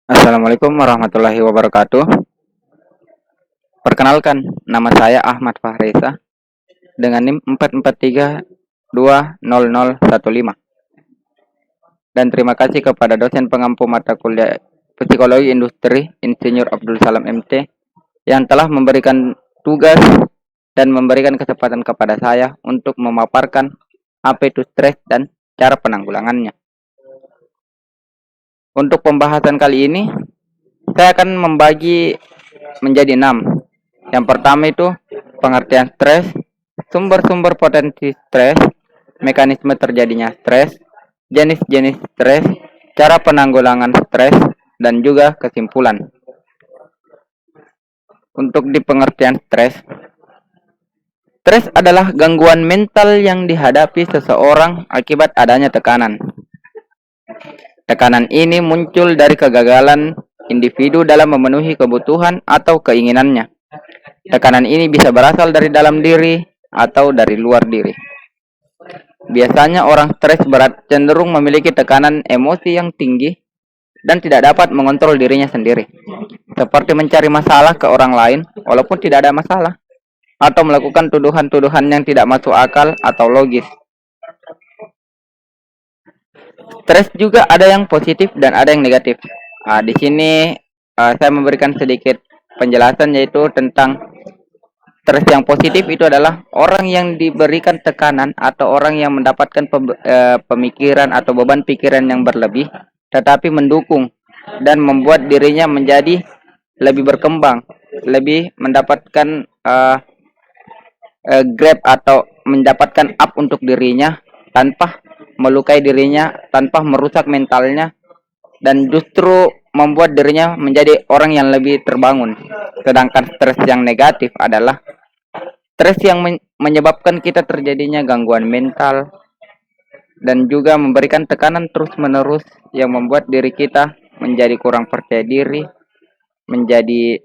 Assalamualaikum warahmatullahi wabarakatuh. Perkenalkan, nama saya Ahmad Fahreza dengan NIM 443200015. Dan terima kasih kepada dosen pengampu mata kuliah Psikologi Industri Insinyur Abdul Salam MT yang telah memberikan tugas dan memberikan kesempatan kepada saya untuk memaparkan apa itu stres dan cara penanggulangannya. Untuk pembahasan kali ini, saya akan membagi menjadi 6. Yang pertama itu pengertian stres, sumber-sumber potensi stres, mekanisme terjadinya stres, jenis-jenis stres, cara penanggulangan stres, dan juga kesimpulan. Untuk di pengertian stres, stres adalah gangguan mental yang dihadapi seseorang akibat adanya tekanan. Tekanan ini muncul dari kegagalan individu dalam memenuhi kebutuhan atau keinginannya. Tekanan ini bisa berasal dari dalam diri atau dari luar diri. Biasanya orang stres berat cenderung memiliki tekanan emosi yang tinggi dan tidak dapat mengontrol dirinya sendiri. Seperti mencari masalah ke orang lain walaupun tidak ada masalah, atau melakukan tuduhan-tuduhan yang tidak masuk akal atau logis. Stres juga ada yang positif dan ada yang negatif. Di sini saya memberikan sedikit penjelasan yaitu tentang stres yang positif itu adalah orang yang diberikan tekanan atau orang yang mendapatkan pemikiran atau beban pikiran yang berlebih, tetapi mendukung dan membuat dirinya menjadi lebih berkembang, lebih mendapatkan grab atau mendapatkan up untuk dirinya tanpa melukai dirinya, tanpa merusak mentalnya, dan justru membuat dirinya menjadi orang yang lebih terbangun. Sedangkan stres yang negatif adalah stres yang menyebabkan kita terjadinya gangguan mental dan juga memberikan tekanan terus-menerus yang membuat diri kita menjadi kurang percaya diri, menjadi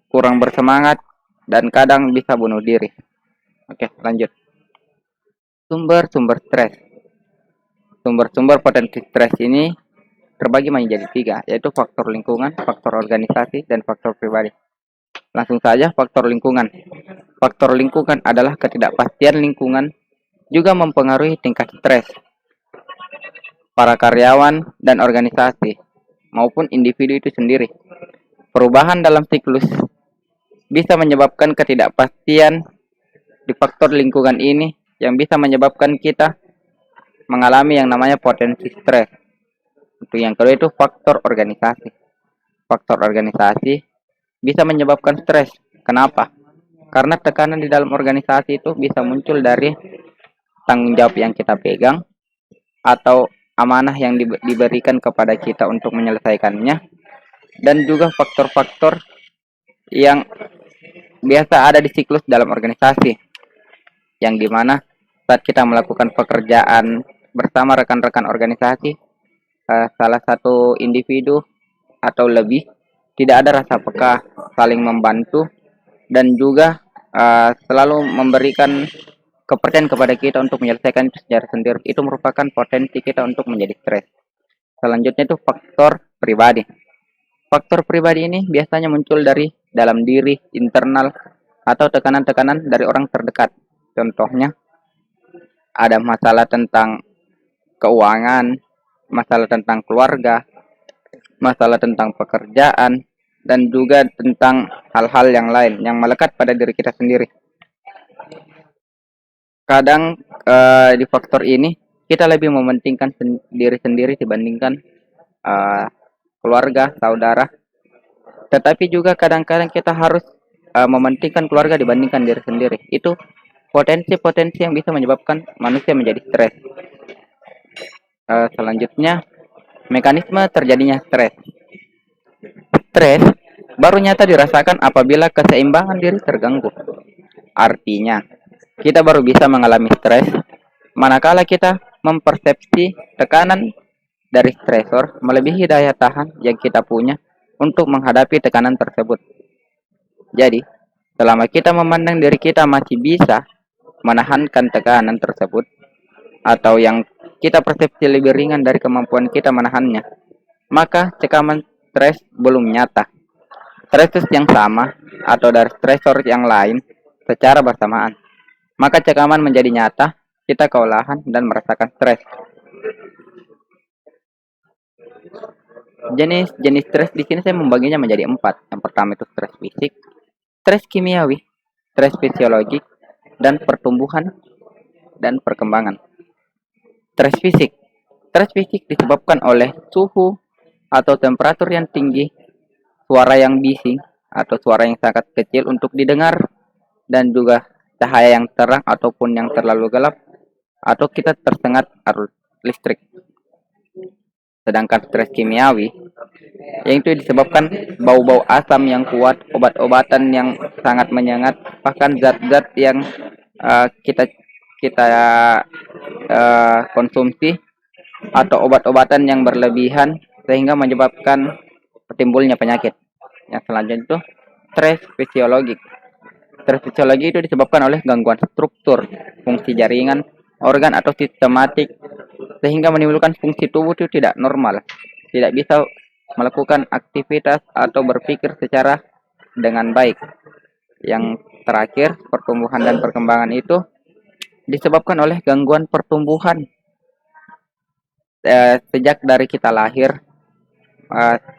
kurang bersemangat, dan kadang bisa bunuh diri. Oke, lanjut. Sumber-sumber stres. Sumber-sumber potensi stres ini terbagi menjadi 3, yaitu faktor lingkungan, faktor organisasi, dan faktor pribadi. Langsung saja, faktor lingkungan. Faktor lingkungan adalah ketidakpastian lingkungan juga mempengaruhi tingkat stres para karyawan dan organisasi maupun individu itu sendiri. Perubahan dalam siklus bisa menyebabkan ketidakpastian di faktor lingkungan ini yang bisa menyebabkan kita mengalami yang namanya potensi stres. Untuk yang kedua itu faktor organisasi. Faktor organisasi bisa menyebabkan stres. Kenapa? Karena tekanan di dalam organisasi itu bisa muncul dari tanggung jawab yang kita pegang atau amanah yang diberikan kepada kita untuk menyelesaikannya, dan juga faktor-faktor yang biasa ada di siklus dalam organisasi, yang dimana saat kita melakukan pekerjaan bersama rekan-rekan organisasi, salah satu individu atau lebih tidak ada rasa peka, saling membantu, dan juga selalu memberikan kepercayaan kepada kita untuk menyelesaikan itu secara sendiri. Itu merupakan potensi kita untuk menjadi stres. Selanjutnya itu faktor pribadi. Faktor pribadi ini biasanya muncul dari dalam diri, internal, atau tekanan-tekanan dari orang terdekat. Contohnya, ada masalah tentang keuangan, masalah tentang keluarga, masalah tentang pekerjaan, dan juga tentang hal-hal yang lain yang melekat pada diri kita sendiri. Kadang di faktor ini kita lebih mementingkan diri sendiri dibandingkan keluarga, saudara. Tetapi juga kadang-kadang kita harus mementingkan keluarga dibandingkan diri sendiri. Itu potensi-potensi yang bisa menyebabkan manusia menjadi stres. Selanjutnya, mekanisme terjadinya stres. Stres baru nyata dirasakan apabila keseimbangan diri terganggu. Artinya, kita baru bisa mengalami stres manakala kita mempersepsi tekanan dari stresor melebihi daya tahan yang kita punya untuk menghadapi tekanan tersebut. Jadi, selama kita memandang diri kita masih bisa menahankan tekanan tersebut, atau yang kita persepsi lebih ringan dari kemampuan kita menahannya, maka stres belum nyata. Stres yang sama atau dari stresor yang lain secara bersamaan. Maka cekaman menjadi nyata, kita kewalahan dan merasakan stres. Jenis-jenis stres di sini saya membaginya menjadi 4. Yang pertama itu stres fisik, stres kimiawi, stres fisiologik, dan pertumbuhan dan perkembangan. Stres fisik. Stres fisik disebabkan oleh suhu atau temperatur yang tinggi, suara yang bising atau suara yang sangat kecil untuk didengar, dan juga cahaya yang terang ataupun yang terlalu gelap, atau kita tersengat arus listrik. Sedangkan stres kimiawi, yaitu disebabkan bau-bau asam yang kuat, obat-obatan yang sangat menyengat, bahkan zat-zat yang kita kita konsumsi, atau obat-obatan yang berlebihan sehingga menyebabkan timbulnya penyakit. Yang selanjutnya itu stres fisiologik. Stres fisiologi itu disebabkan oleh gangguan struktur, fungsi jaringan, organ atau sistematik sehingga menimbulkan fungsi tubuh itu tidak normal, tidak bisa melakukan aktivitas atau berpikir secara dengan baik. Yang terakhir, pertumbuhan dan perkembangan itu disebabkan oleh gangguan pertumbuhan sejak dari kita lahir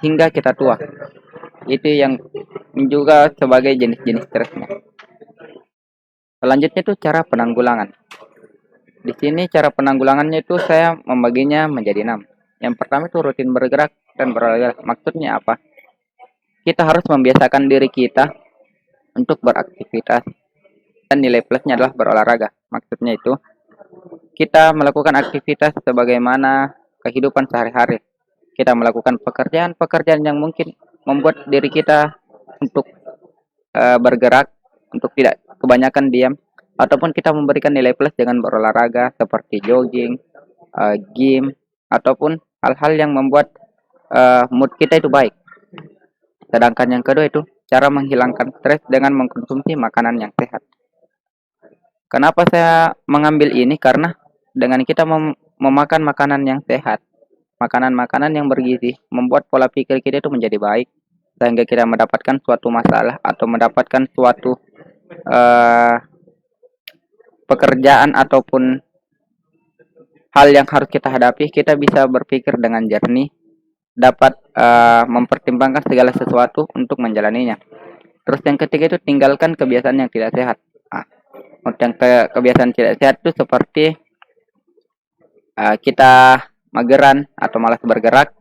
hingga kita tua. Itu yang juga sebagai jenis-jenis stresnya. Selanjutnya itu cara penanggulangan. Di sini cara penanggulangannya itu saya membaginya menjadi 6. Yang pertama itu rutin bergerak dan berolahraga. Maksudnya apa? Kita harus membiasakan diri kita untuk beraktivitas, dan nilai plusnya adalah berolahraga. Maksudnya itu kita melakukan aktivitas sebagaimana kehidupan sehari-hari. Kita melakukan pekerjaan-pekerjaan yang mungkin membuat diri kita untuk bergerak, untuk tidak kebanyakan diam, ataupun kita memberikan nilai plus dengan berolahraga seperti jogging, game, ataupun hal-hal yang membuat mood kita itu baik. Sedangkan yang kedua itu cara menghilangkan stres dengan mengkonsumsi makanan yang sehat. Kenapa saya mengambil ini? Karena dengan kita memakan makanan yang sehat, makanan-makanan yang bergizi, membuat pola pikir kita itu menjadi baik, sehingga kita mendapatkan suatu masalah atau mendapatkan suatu pekerjaan ataupun hal yang harus kita hadapi, kita bisa berpikir dengan jernih, dapat mempertimbangkan segala sesuatu untuk menjalaninya. Terus yang ketiga itu tinggalkan kebiasaan yang tidak sehat. Yang kebiasaan tidak sehat itu seperti kita mageran atau malas bergerak.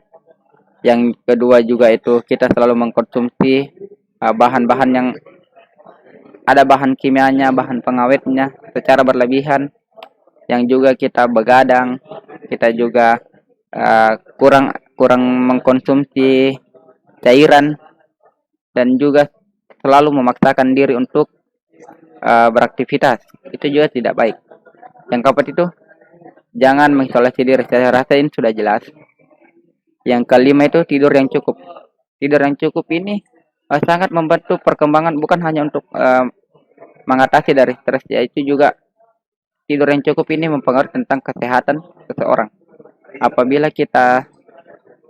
Yang kedua juga itu kita selalu mengkonsumsi bahan-bahan yang ada bahan kimianya, bahan pengawetnya secara berlebihan. Yang juga kita begadang, kita juga kurang mengkonsumsi cairan, dan juga selalu memaksakan diri untuk beraktivitas. Itu juga tidak baik. Yang keempat itu jangan mengisolasi diri. Saya rasa ini sudah jelas. Yang kelima itu tidur yang cukup. Tidur yang cukup ini sangat membantu perkembangan, bukan hanya untuk mengatasi dari stres, yaitu juga tidur yang cukup ini mempengaruhi tentang kesehatan seseorang. Apabila kita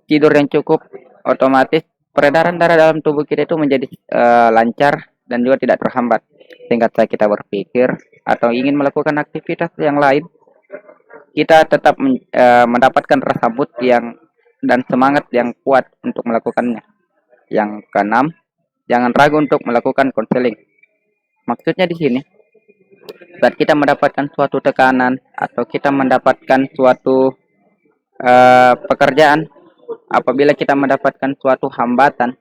tidur yang cukup, otomatis peredaran darah dalam tubuh kita itu menjadi lancar dan juga tidak terhambat, sehingga saat kita berpikir atau ingin melakukan aktivitas yang lain, kita tetap mendapatkan rasa mood yang dan semangat yang kuat untuk melakukannya. Yang keenam, jangan ragu untuk melakukan konseling. Maksudnya di sini, saat kita mendapatkan suatu tekanan atau kita mendapatkan suatu pekerjaan, apabila kita mendapatkan suatu hambatan,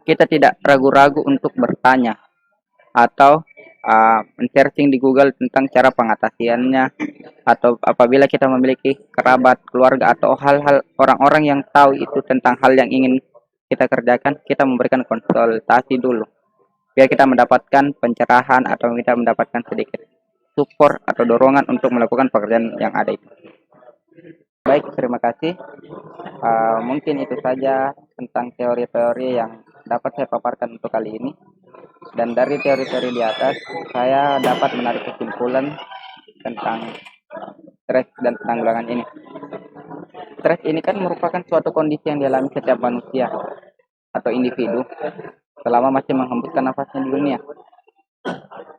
kita tidak ragu-ragu untuk bertanya atau men-searching di Google tentang cara pengatasiannya, atau apabila kita memiliki kerabat, keluarga, atau hal-hal orang-orang yang tahu itu tentang hal yang ingin kita kerjakan, kita memberikan konsultasi dulu biar kita mendapatkan pencerahan atau kita mendapatkan sedikit support atau dorongan untuk melakukan pekerjaan yang ada itu. Baik, terima kasih. Mungkin itu saja tentang teori-teori yang dapat saya paparkan untuk kali ini. Dan dari teori-teori di atas, saya dapat menarik kesimpulan tentang stres dan penanggulangan ini. Stres ini kan merupakan suatu kondisi yang dialami setiap manusia. atau individu selama masih menghembuskan nafasnya di dunia.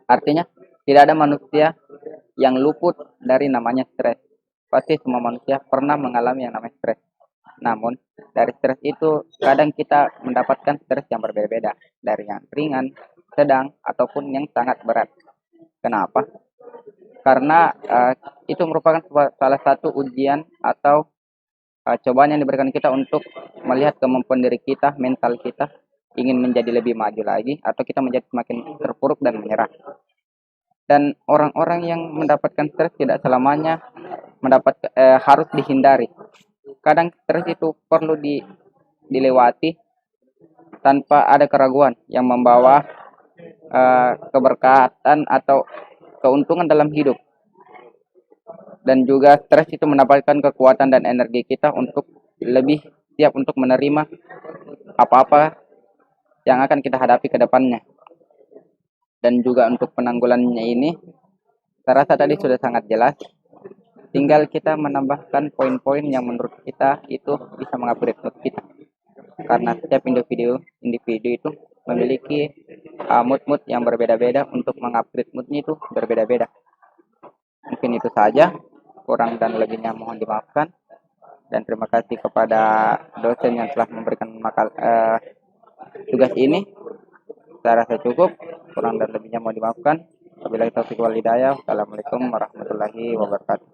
Artinya, tidak ada manusia yang luput dari namanya stres. Pasti semua manusia pernah mengalami yang namanya stres. Namun, dari stres itu kadang kita mendapatkan stres yang berbeda-beda. Dari yang ringan, sedang, ataupun yang sangat berat. Kenapa? Karena itu merupakan salah satu ujian atau cobaan yang diberikan kita untuk melihat kemampuan diri kita, mental kita, ingin menjadi lebih maju lagi, atau kita menjadi semakin terpuruk dan menyerah. Dan orang-orang yang mendapatkan stres tidak selamanya harus dihindari. Kadang stres itu perlu dilewati tanpa ada keraguan yang membawa keberkatan atau keuntungan dalam hidup. Dan juga stres itu mendapatkan kekuatan dan energi kita untuk lebih siap untuk menerima apa-apa yang akan kita hadapi ke depannya. Dan juga untuk penanggulannya ini, saya rasa tadi sudah sangat jelas. Tinggal kita menambahkan poin-poin yang menurut kita itu bisa mengupgrade mood kita. Karena setiap individu itu memiliki mood-mood yang berbeda-beda, untuk mengupgrade moodnya itu berbeda-beda. Mungkin itu saja, kurang dan lebihnya mohon dimaafkan. Dan terima kasih kepada dosen yang telah memberikan tugas ini. Saya rasa cukup, kurang dan lebihnya mohon dimaafkan. Wabillahi taufiq wal hidayah. Wassalamualaikum warahmatullahi wabarakatuh.